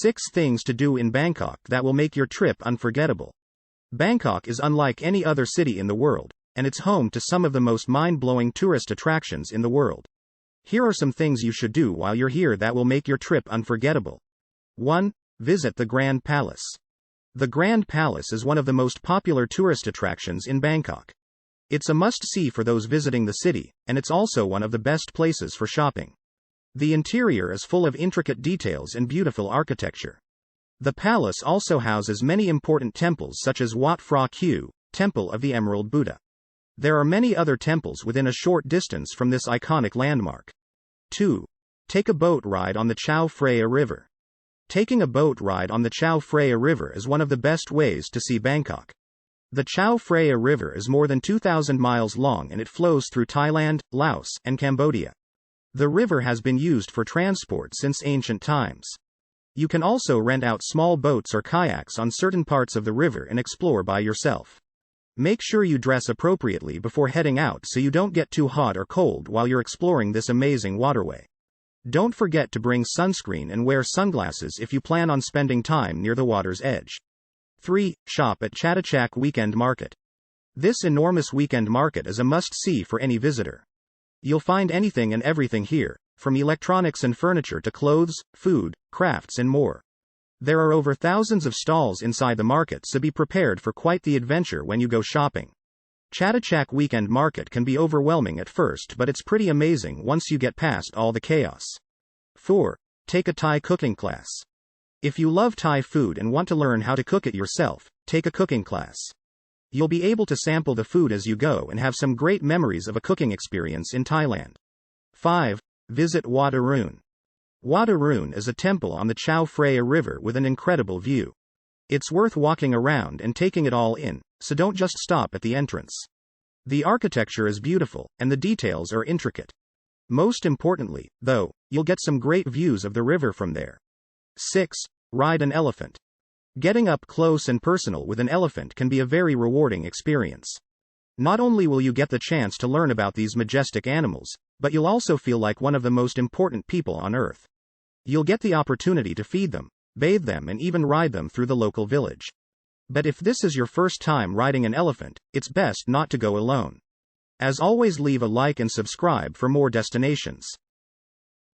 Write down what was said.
6 things to do in Bangkok that will make your trip unforgettable. Bangkok is unlike any other city in the world, and it's home to some of the most mind-blowing tourist attractions in the world. Here are some things you should do while you're here that will make your trip unforgettable. 1. Visit the Grand Palace. The Grand Palace is one of the most popular tourist attractions in Bangkok. It's a must-see for those visiting the city, and it's also one of the best places for shopping. The interior is full of intricate details and beautiful architecture. The palace also houses many important temples such as Wat Phra Kaew, Temple of the Emerald Buddha. There are many other temples within a short distance from this iconic landmark. 2. Take a boat ride on the Chao Phraya River. Taking a boat ride on the Chao Phraya River is one of the best ways to see Bangkok. The Chao Phraya River is more than 2,000 miles long and it flows through Thailand, Laos, and Cambodia. The river has been used for transport since ancient times. You can also rent out small boats or kayaks on certain parts of the river and explore by yourself. Make sure you dress appropriately before heading out so you don't get too hot or cold while you're exploring this amazing waterway. Don't forget to bring sunscreen and wear sunglasses if you plan on spending time near the water's edge. 3. Shop at Chao Weekend Market. This enormous weekend market is a must-see for any visitor. You'll find anything and everything here, from electronics and furniture to clothes, food, crafts and more. There are over thousands of stalls inside the market, so be prepared for quite the adventure when you go shopping. Chao Weekend Market can be overwhelming at first, but it's pretty amazing once you get past all the chaos. 4. Take a Thai cooking class. If you love Thai food and want to learn how to cook it yourself, take a cooking class. You'll be able to sample the food as you go and have some great memories of a cooking experience in Thailand. 5. Visit Wat Arun. Wat Arun is a temple on the Chao Phraya River with an incredible view. It's worth walking around and taking it all in, so don't just stop at the entrance. The architecture is beautiful, and the details are intricate. Most importantly, though, you'll get some great views of the river from there. 6. Ride an elephant. Getting up close and personal with an elephant can be a very rewarding experience. Not only will you get the chance to learn about these majestic animals, but you'll also feel like one of the most important people on earth. You'll get the opportunity to feed them, bathe them and even ride them through the local village. But if this is your first time riding an elephant, it's best not to go alone. As always, leave a like and subscribe for more destinations.